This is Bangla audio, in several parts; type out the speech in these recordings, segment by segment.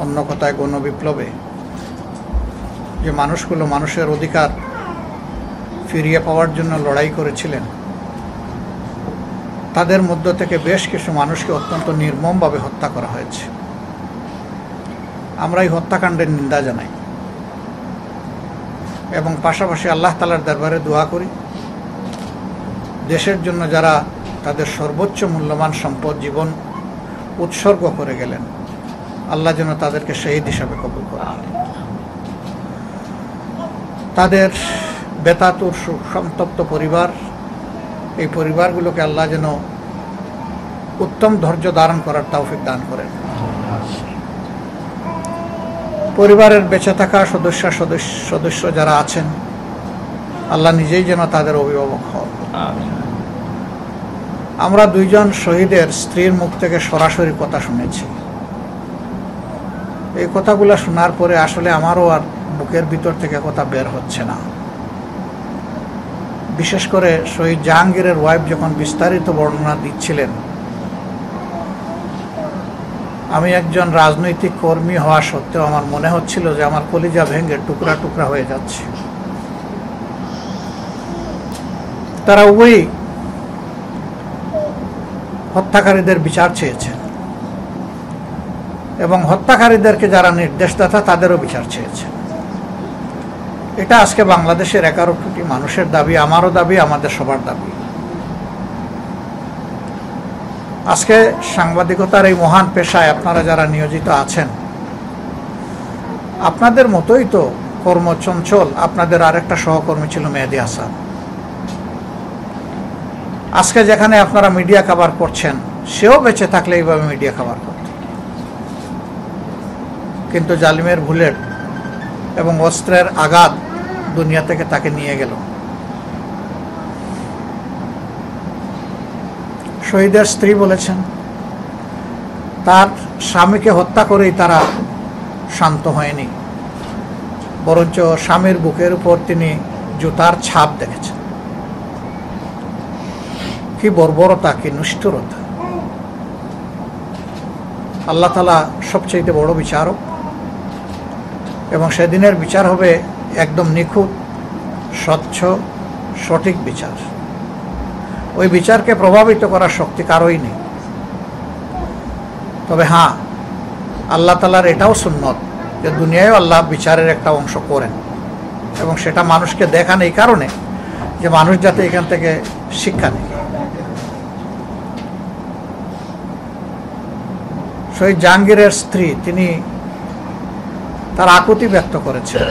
অন্য কথায় গণবিপ্লবে যে মানুষগুলো মানুষের অধিকার ফিরিয়ে পাওয়ার জন্য লড়াই করেছিলেন, তাদের মধ্য থেকে বেশ কিছু মানুষকে অত্যন্ত নির্মমভাবে হত্যা করা হয়েছে। আমরা এই হত্যাকাণ্ডের নিন্দা জানাই এবং পাশাপাশি আল্লাহ তাআলার দরবারে দোয়া করি, দেশের জন্য যারা তাদের সর্বোচ্চ মূল্যবান সম্পদ জীবন উৎসর্গ করে গেলেন, আল্লাহ যেন তাদেরকে শহীদ হিসাবে কবুল করেন। তাদের বেতাতুর সন্তপ্ত পরিবার, এই পরিবারগুলোকে আল্লাহ যেন উত্তম ধৈর্য ধারণ করার তৌফিক দান করেন। পরিবারের বেঁচে থাকা সদস্য যারা আছেন, আল্লাহ নিজেই যেন তাদের অভিভাবক হন। আমরা দুইজন শহীদের স্ত্রীর মুখ থেকে সরাসরি কথা শুনেছি। এই কথাগুলো শোনার পরে আসলে আমারও আর বুকের ভিতর থেকে কথা বের হচ্ছে না। বিশেষ করে শহীদ জাহাঙ্গীরের ওয়াইফ যখন বিস্তারিত বর্ণনা দিচ্ছিলেন, আমি একজন রাজনৈতিক কর্মী হওয়া সত্ত্বেও আমার মনে হচ্ছিল যে আমার কলিজা ভেঙে টুকরা টুকরা হয়ে যাচ্ছে। তারা উভয়ই হত্যাকারীদের বিচার চেয়েছেন এবং হত্যাকারীদেরকে যারা নির্দেশদাতা তাদেরও বিচার চেয়েছেন। এটা আজকে বাংলাদেশের 11 কোটি মানুষের দাবি, আমারও দাবি, আমাদের সবার দাবি। আজকে সাংবাদিকতার এই মহান পেশায় আপনারা যারা নিয়োজিত আছেন, আপনাদের মতোই তো কর্মচঞ্চল আপনাদের আরেকটা সহকর্মী ছিল মেহেদী হাসান। আজকে যেখানে আপনারা মিডিয়া কভার করছেন, সেও বেঁচে থাকলে এইভাবে মিডিয়া কভার করত, কিন্তু জালিমের বুলেট এবং অস্ত্রের আঘাত দুনিয়া থেকে তাকে নিয়ে গেল। শহীদের স্ত্রী বলেছেন, তার স্বামীকে হত্যা করেই তারা শান্ত হয়নি, বরঞ্চ স্বামীর বুকের উপর তিনি জুতার ছাপ দেখেছেন। কি বর্বরতা, কি নিষ্ঠুরতা! আল্লাহ তাআলা সবচেয়ে বড় বিচারক এবং সেদিনের বিচার হবে একদম নিখুঁত, স্বচ্ছ, সঠিক বিচার। ওই বিচারকে প্রভাবিত করার শক্তি কারোই নেই। তবে হ্যাঁ, আল্লাহ তাআলার এটাও সুন্নত যে দুনিয়ায় আল্লাহ বিচারের একটা অংশ করেন এবং সেটা মানুষকে দেখান এই কারণে যে মানুষ যাতে এখান থেকে শিক্ষা নেয়। শহীদ জাহাঙ্গীরের স্ত্রী তিনি তার আকুতি ব্যক্ত করেছেন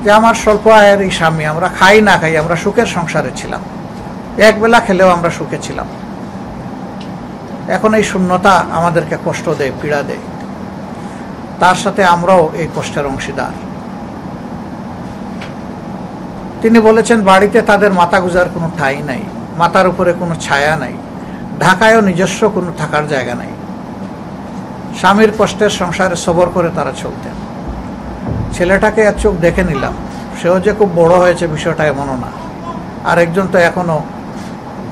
যে আমার স্বল্প আয়ের এই স্বামী, আমরা খাই না খাই আমরা সুখের সংসারে ছিলাম, একবেলা খেলেও আমরা সুখে ছিলাম, এখন এই শূন্যতা আমাদেরকে কষ্ট দেয়, পীড়া দেয়, তার সাথে আমরাও এই কষ্টের অংশীদার। তিনি বলেছেন বাড়িতে তাদের মাথা গুজার কোনো ঠাঁই নাই, মাথার উপরে কোনো ছায়া নাই, ঢাকায়ও নিজস্ব কোনো থাকার জায়গা নাই। স্বামীর কষ্টের সংসারে সবর করে তারা চলতেন। ছেলেটাকে এক চোখ দেখে নিলাম, সেও যে খুব বড় হয়েছে বিষয়টা এমনও না, আর একজন তো এখনো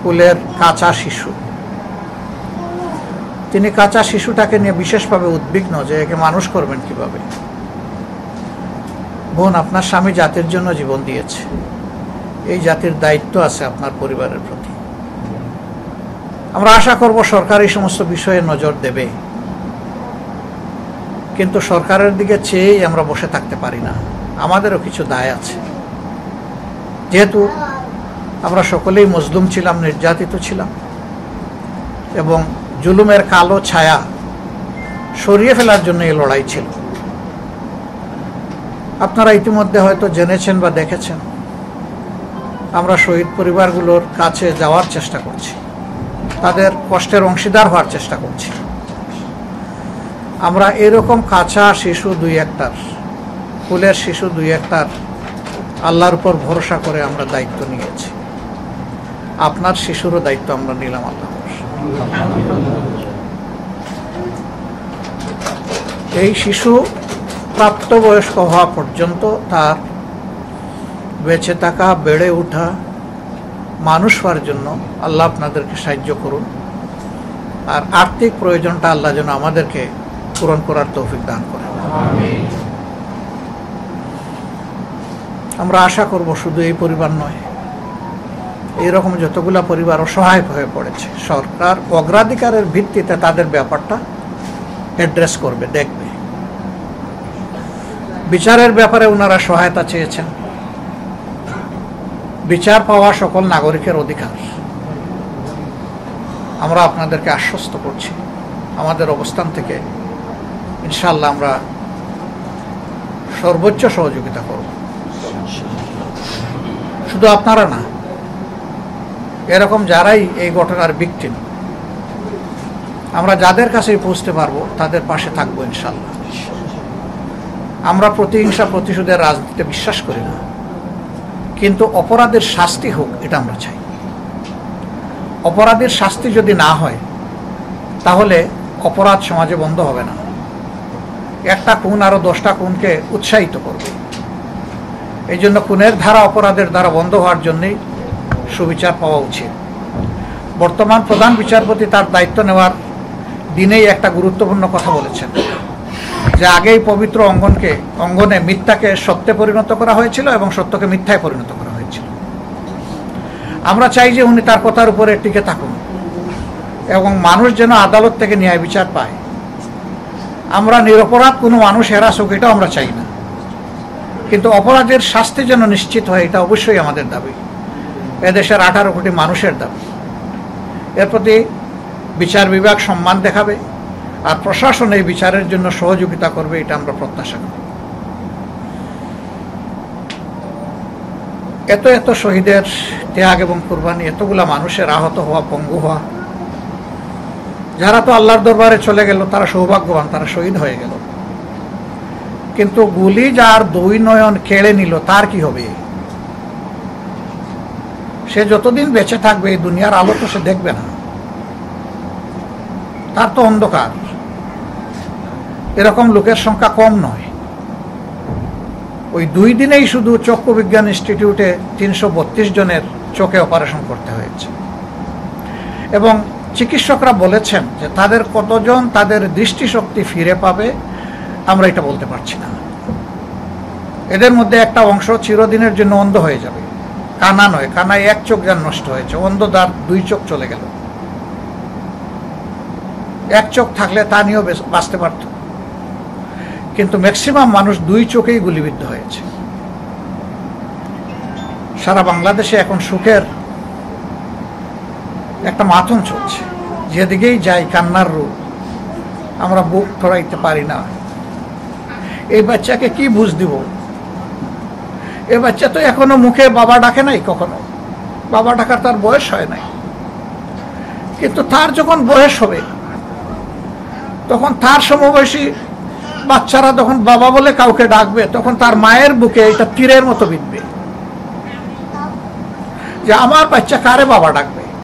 কুলের কাঁচা শিশু। তিনি কাঁচা শিশুটাকে নিয়ে বিশেষভাবে উদ্বিগ্ন যে একে মানুষ করবেন কিভাবে। বোন, আপনার স্বামী জাতির জন্য জীবন দিয়েছে, এই জাতির দায়িত্ব আছে আপনার পরিবারের প্রতি। আমরা আশা করব সরকার এই সমস্ত বিষয়ে নজর দেবে, কিন্তু সরকারের দিকে চেয়েই আমরা বসে থাকতে পারি না, আমাদেরও কিছু দায় আছে। যেহেতু আমরা সকলেই মজলুম ছিলাম, নির্যাতিত ছিলাম এবং জুলুমের কালো ছায়া সরিয়ে ফেলার জন্য এই লড়াই ছিল। আপনারা ইতিমধ্যে হয়তো জেনেছেন বা দেখেছেন, আমরা শহীদ পরিবারগুলোর কাছে যাওয়ার চেষ্টা করছি, তাদের কষ্টের অংশীদার হওয়ার চেষ্টা করছি। আমরা এরকম কাঁচা শিশু দুই একটার, ফুলের শিশু দুই একটার আল্লাহর উপর ভরসা করে আমরা দায়িত্ব নিয়েছি। আপনার শিশুরও দায়িত্ব আমরা নিলাম আল্লাহ। এই শিশু প্রাপ্তবয়স্ক হওয়া পর্যন্ত তার বেঁচে থাকা, বেড়ে ওঠা, মানুষ হওয়ার জন্য আল্লাহ আপনাদেরকে সাহায্য করুন। আর আর্থিক প্রয়োজনটা আল্লাহ যেন আমাদেরকে পূরণ করার তৌফিক দান করেন। আমরা আশা করব শুধু এই পরিবার নয়, এইরকম যতগুলা পরিবার অসহায় হয়ে পড়েছে, সরকার অগ্রাধিকারের ভিত্তিতে তাদের ব্যাপারটা অ্যাড্রেস করবে, দেখবে। বিচারের ব্যাপারে ওনারা সহায়তা চেয়েছেন। বিচার পাওয়া সকল নাগরিকের অধিকার। আমরা আপনাদেরকে আশ্বস্ত করছি, আমাদের অবস্থান থেকে ইনশাআল্লাহ আমরা সর্বোচ্চ সহযোগিতা করব। শুধু আপনারা না, এরকম যারাই এই ঘটনার ভিকটিম, আমরা যাদের কাছেই পৌঁছতে পারবো তাদের পাশে থাকবো ইনশাআল্লাহ। আমরা প্রতিহিংসা প্রতিশোধের রাজনীতিতে বিশ্বাস করি না, কিন্তু অপরাধের শাস্তি হোক এটা আমরা চাই। অপরাধের শাস্তি যদি না হয় তাহলে অপরাধ সমাজে বন্ধ হবে না। একটা খুন আরো 10টা খুনকে উৎসাহিত করবে। এই জন্য খুনের ধারা অপরাধের দ্বারা বন্ধ হওয়ার জন্যই সুবিচার পাওয়া উচিত। বর্তমান প্রধান বিচারপতি তার দায়িত্ব নেওয়ার দিনেই একটা গুরুত্বপূর্ণ কথা বলেছেন, যে আগেই পবিত্র অঙ্গনে মিথ্যাকে সত্যে পরিণত করা হয়েছিল এবং সত্যকে মিথ্যায় পরিণত করা হয়েছিল। আমরা চাই যে উনি তার কথার উপরে টিকে থাকুন এবং মানুষ যেন আদালত থেকে ন্যায় বিচার পায়। আমরা নিরপরাধ কোনো মানুষ হেরাসুক এটাও আমরা চাই না, কিন্তু অপরাধের শাস্তি যেন নিশ্চিত হয় এটা অবশ্যই আমাদের দাবি, এদেশের 18 কোটি মানুষের দাবি। এর প্রতি বিচার বিভাগ সম্মান দেখাবে আর প্রশাসন এই বিচারের জন্য সহযোগিতা করবে, এটা আমরা প্রত্যাশা করি। এত শহীদের ত্যাগ এবং কুরবানি, এতগুলা মানুষের আহত হওয়া, পঙ্গু হওয়া, যারা তো আল্লাহর দরবারে চলে গেল তারা সৌভাগ্যবান, তারা শহীদ হয়ে গেল। কিন্তু গুলি যার 2 নয়ন কেড়ে নিল তার কি হবে? সে যতদিন বেঁচে থাকবে এই দুনিয়ার আলো তো সে দেখবে না, তার তো অন্ধকার। এরকম লোকের সংখ্যা কম নয়। ওই 2 দিনেই শুধু চক্ষু বিজ্ঞান ইনস্টিটিউটে 332 জনের চোখে অপারেশন করতে হয়েছে এবং চিকিৎসকরা বলেছেন যে তাদের কতজন তাদের দৃষ্টিশক্তি ফিরে পাবে আমরা এটা বলতে পারছি না। এদের মধ্যে একটা অংশ চিরদিনের জন্য অন্ধ হয়ে যাবে। কানা নয়, কানায় 1 চোখ যার নষ্ট হয়েছে, অন্ধ তার 2 চোখ চলে গেল। 1 চোখ থাকলে তা নিয়েও বাঁচতে পারত, কিন্তু ম্যাক্সিমাম মানুষ 2 চোখেই গুলিবিদ্ধ হয়েছে। সারা বাংলাদেশে এখন সুখের একটা মাথন চলছে, যেদিকেই যাই কান্নার রূপ, আমরা বুক ধরাইতে পারি না। এই বাচ্চাকে কি বুঝ দিব? এই বাচ্চা তো এখনো মুখে বাবা ডাকে নাই, কখনো বাবা ডাকার তার বয়স হয় নাই। কিন্তু তার যখন বয়স হবে তখন তার সমবয়সী বাচ্চারা যখন বাবা বলে কাউকে ডাকবে তখন তার মায়ের বুকে এটা তীরের মতো বিঁধবে যে আমার বাচ্চা কারে বাবা ডাকবে।